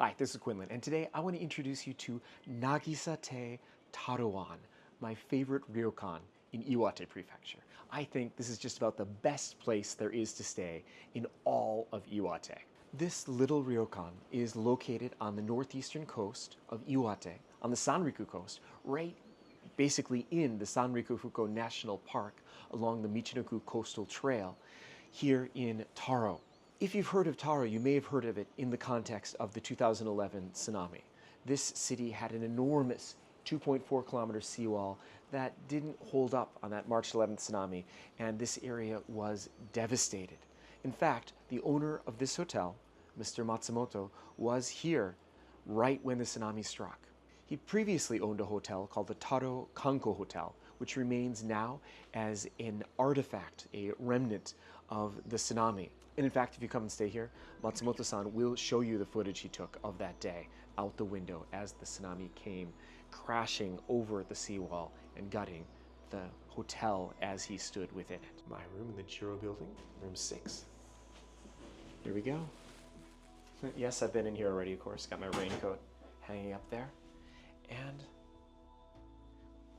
Hi, this is Quinlan, and today I want to introduce you to Nagisa te Taro-an, my favorite ryokan in Iwate Prefecture. I think this is just about the best place there is to stay in all of Iwate. This little ryokan is located on the northeastern coast of Iwate, on the Sanriku coast, right basically in the Sanriku National Park along the Michinoku Coastal Trail here in Taro. If you've heard of Taro, you may have heard of it in the context of the 2011 tsunami. This city had an enormous 2.4 kilometer seawall that didn't hold up on that March 11th tsunami, and this area was devastated. In fact, the owner of this hotel, Mr. Matsumoto, was here right when the tsunami struck. He previously owned a hotel called the Taro Kanko Hotel, which remains now as an artifact, a remnant of the tsunami. And in fact, if you come and stay here, Matsumoto-san will show you the footage he took of that day out the window as the tsunami came crashing over the seawall and gutting the hotel as he stood within it. My room in the Jiro building, room 6. Here we go. Yes, I've been in here already, of course. Got my raincoat hanging up there. And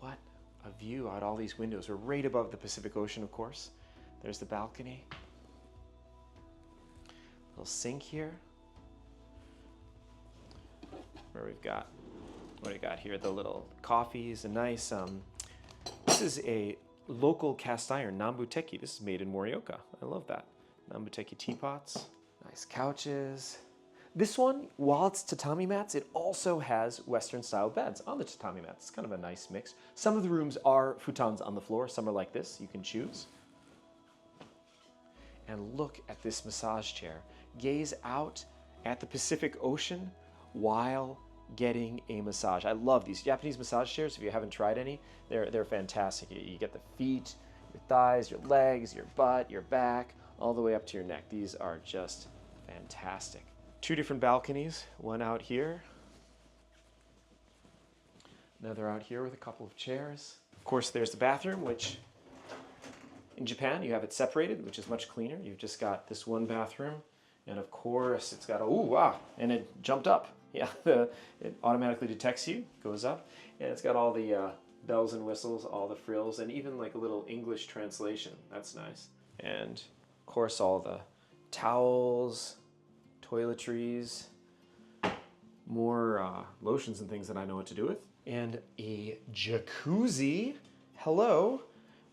what a view out all these windows. We're right above the Pacific Ocean, of course. There's the balcony. Little sink here. Where we've got, what do we got here? The little coffees, a nice, this is a local cast iron, Nambuteki. This is made in Morioka. I love that. Nambuteki teapots. Nice couches. This one, while it's tatami mats, it also has Western style beds on the tatami mats. It's kind of a nice mix. Some of the rooms are futons on the floor. Some are like this. You can choose. And look at this massage chair. Gaze out at the Pacific Ocean while getting a massage. I love these Japanese massage chairs. If you haven't tried any, they're fantastic. You get the feet, your thighs, your legs, your butt, your back, all the way up to your neck. These are just fantastic. 2 different balconies, one out here, another out here with a couple of chairs. Of course, there's the bathroom, which in Japan you have it separated, which is much cleaner. You've just got this one bathroom, and of course it's got a, ooh, wow, and it jumped up. Yeah, it automatically detects you, goes up, and it's got all the bells and whistles, all the frills, and even like a little English translation. That's nice. And of course all the towels, toiletries, more lotions and things that I know what to do with, and a jacuzzi, hello,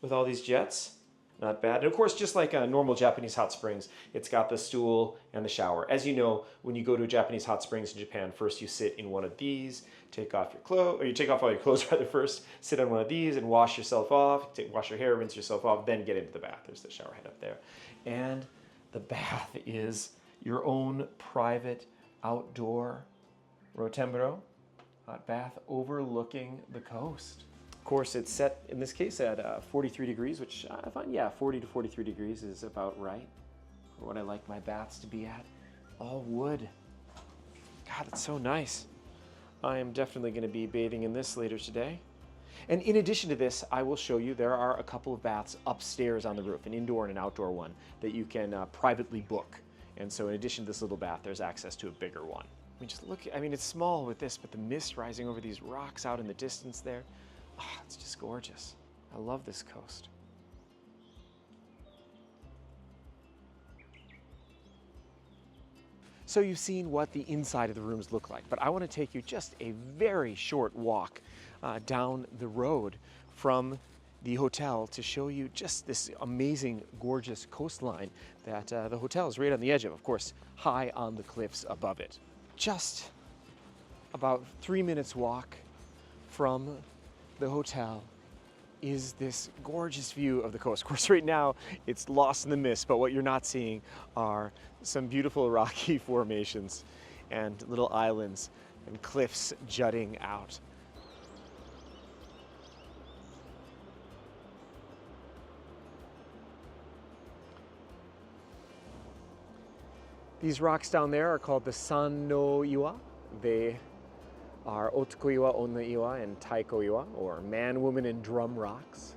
with all these jets, not bad. And of course, just like a normal Japanese hot springs, it's got the stool and the shower. As you know, when you go to Japanese hot springs in Japan, first you sit in one of these, take off your clothes, or you take off all your clothes rather first, sit on one of these and wash yourself off, wash your hair, rinse yourself off, then get into the bath. There's the shower head up there. And the bath is your own private outdoor rotembaro hot bath overlooking the coast. Of course, it's set, in this case, at 43 degrees, which I find, yeah, 40 to 43 degrees is about right for what I like my baths to be at. All wood. God, it's so nice. I am definitely going to be bathing in this later today. And in addition to this, I will show you there are a couple of baths upstairs on the roof, an indoor and an outdoor one, that you can privately book. And so in addition to this little bath, there's access to a bigger one. I mean, just look, I mean, it's small with this, but the mist rising over these rocks out in the distance there, oh, it's just gorgeous. I love this coast. So you've seen what the inside of the rooms look like, but I want to take you just a very short walk down the road from the hotel to show you just this amazing, gorgeous coastline that the hotel is right on the edge of course, high on the cliffs above it. Just about 3 minutes walk from the hotel is this gorgeous view of the coast. Of course, right now it's lost in the mist, but what you're not seeing are some beautiful rocky formations and little islands and cliffs jutting out. These rocks down there are called the San no Iwa. They are Otoku Iwa, Onna Iwa, and Taiko Iwa, or man, woman, and drum rocks.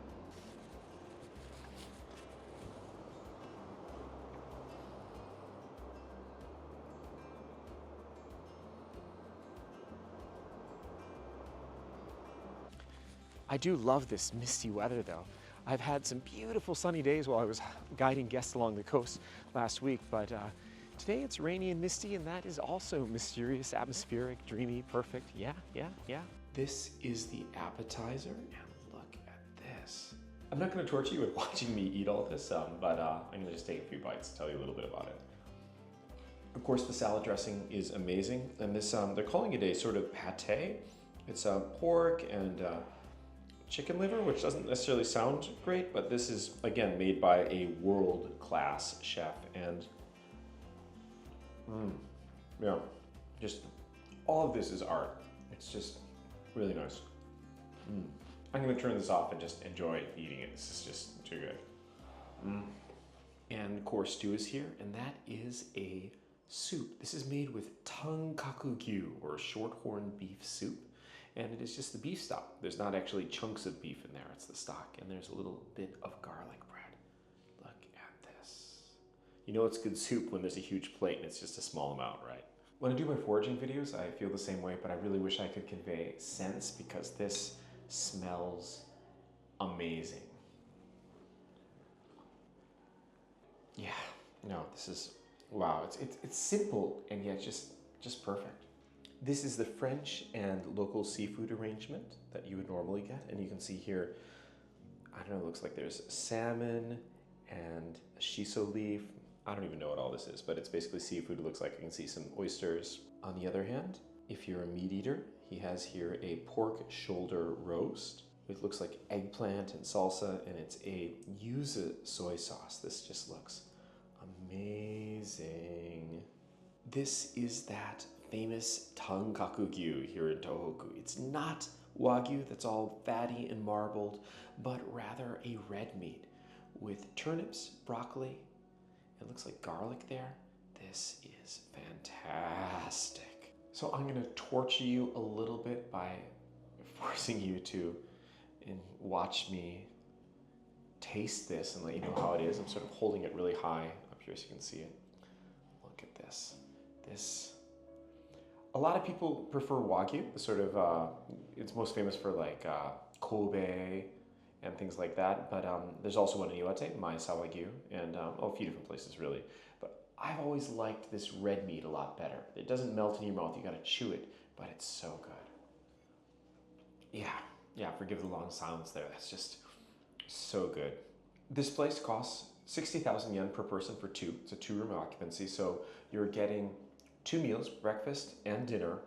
I do love this misty weather though. I've had some beautiful sunny days while I was guiding guests along the coast last week, but today it's rainy and misty, and that is also mysterious, atmospheric, dreamy, perfect. Yeah, yeah, yeah. This is the appetizer, and look at this. I'm not going to torture you with watching me eat all this, but I'm going to just take a few bites to tell you a little bit about it. Of course, the salad dressing is amazing, and this they're calling it a sort of pate. It's pork and chicken liver, which doesn't necessarily sound great, but this is, again, made by a world-class chef, and yeah, just all of this is art. It's just really nice. I'm gonna turn this off and just enjoy eating it. This is just too good. And course 2 is here, and that is a soup. This is made with tonkakugyu, or shorthorn beef soup. And it is just the beef stock. There's not actually chunks of beef in there, it's the stock. And there's a little bit of garlic bread. Look at this. You know it's good soup when there's a huge plate and it's just a small amount, right? When I do my foraging videos, I feel the same way, but I really wish I could convey scents because this smells amazing. Yeah, no, this is, wow, it's simple and yet just perfect. This is the French and local seafood arrangement that you would normally get. And you can see here, I don't know, it looks like there's salmon and shiso leaf. I don't even know what all this is, but it's basically seafood. It looks like I can see some oysters. On the other hand, if you're a meat eater, he has here a pork shoulder roast. It looks like eggplant and salsa, and it's a yuzu soy sauce. This just looks amazing. This is that famous tonkakugyu here in Tohoku. It's not wagyu that's all fatty and marbled, but rather a red meat with turnips, broccoli, it looks like garlic there. This is fantastic. So I'm gonna torture you a little bit by forcing you to watch me taste this and let you know how it is. I'm sort of holding it really high up here so you can see it. Look at this. A lot of people prefer wagyu, sort of, it's most famous for like Kobe and things like that, but there's also one in Iwate, Maesawa Wagyu, and a few different places really. But I've always liked this red meat a lot better. It doesn't melt in your mouth, you gotta chew it, but it's so good. Yeah, forgive the long silence there, that's just so good. This place costs 60,000 yen per person for 2. It's a 2-room occupancy, so you're getting 2 meals, breakfast and dinner,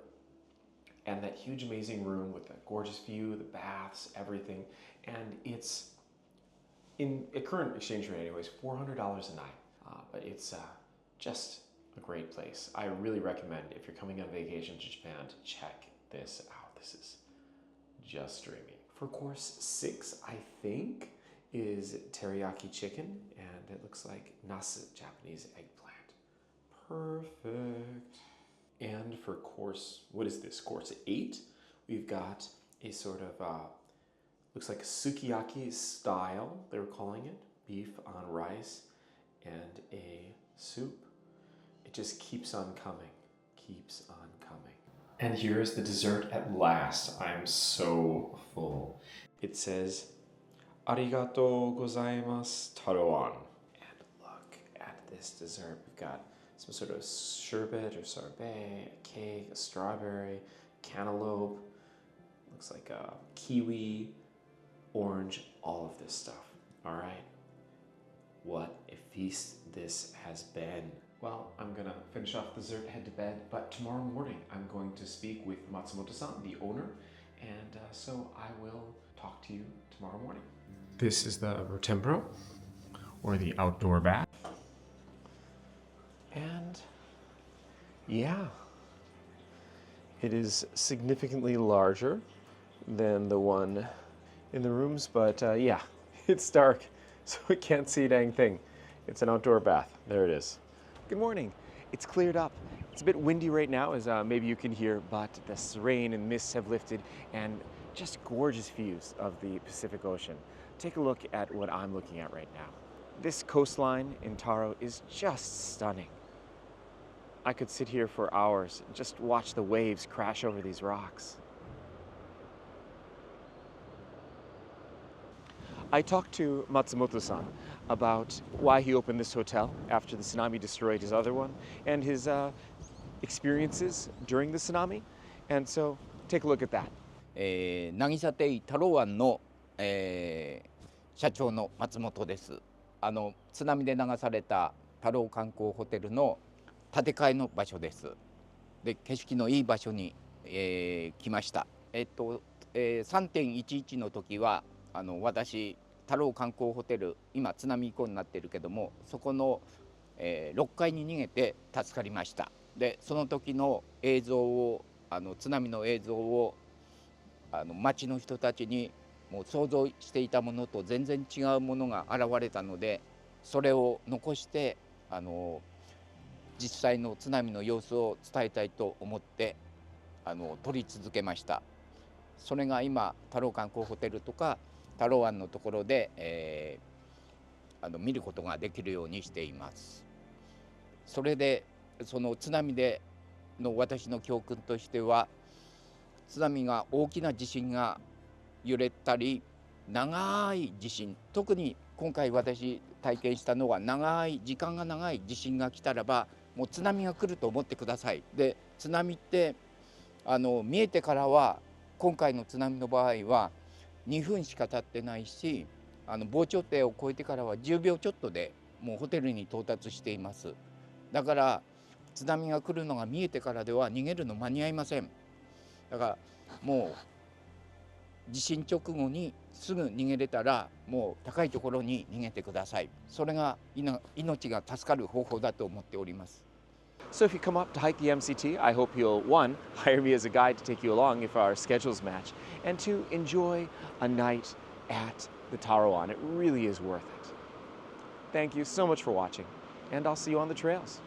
and that huge amazing room with that gorgeous view, the baths, everything. And it's, in a current exchange rate anyways, $400 a night. But it's just a great place. I really recommend, if you're coming on vacation to Japan, to check this out. This is just dreamy. For course 6, I think, is teriyaki chicken, and it looks like nasu, Japanese eggplant. Perfect. And for course, what is this? Course 8, we've got a sort of, looks like sukiyaki style, they were calling it. Beef on rice and a soup. It just keeps on coming, keeps on coming. And here is the dessert at last. I'm so full. It says, Arigatou gozaimasu, Taro-an. And look at this dessert. We've got some sort of sherbet or sorbet, a cake, a strawberry, cantaloupe, looks like a kiwi, orange, all of this stuff. All right, what a feast this has been. Well, I'm gonna finish off dessert, head to bed, but tomorrow morning I'm going to speak with Matsumoto-san, the owner, and so I will talk to you tomorrow morning. This is the rotembro, or the outdoor bath. And yeah, it is significantly larger than the one in the rooms, but yeah, it's dark, so we can't see a dang thing. It's an outdoor bath. There it is. Good morning. It's cleared up. It's a bit windy right now, as maybe you can hear, but the rain and mists have lifted, and just gorgeous views of the Pacific Ocean. Take a look at what I'm looking at right now. This coastline in Taro is just stunning. I could sit here for hours and just watch the waves crash over these rocks. I talked to Matsumoto-san about why he opened this hotel after the tsunami destroyed his other one and his experiences during the tsunami. And so take a look at that. 渚亭タローアンの、社長の松本です。津波で流された太郎観光ホテルの建て替えの場所です。で、景色のいい場所に、来ました。3.11 の時は私太郎観光ホテル、今津波以降になってるけども、そこの、6階に逃げて助かりました。で、その時の映像を津波の映像を町の人たちにもう想像していたものと全然違うものが現れたので、それを残して実際の津波の様子を伝えたいと思って撮り続けました。それが今太郎観光ホテルとかタローアンのところで、見ることができるようにしています。それでその津波での私の教訓としては、津波が大きな地震が揺れたり長い地震、特に今回私体験したのは時間が長い地震が来たらばもう津波が来ると思ってください。で、津波って見えてからは今回の津波の場合は2分しか経ってないし、防潮堤を越えてからは10秒ちょっとでもうホテルに到達しています。だから津波が来るのが見えてからでは逃げるの間に合いません。だからもう地震直後にすぐ逃げれたらもう高いところに逃げてください。それが命が助かる方法だと思っております。So if you come up to hike the MCT, I hope you'll, one, hire me as a guide to take you along if our schedules match, and two, enjoy a night at the Taro-an. It really is worth it. Thank you so much for watching, and I'll see you on the trails.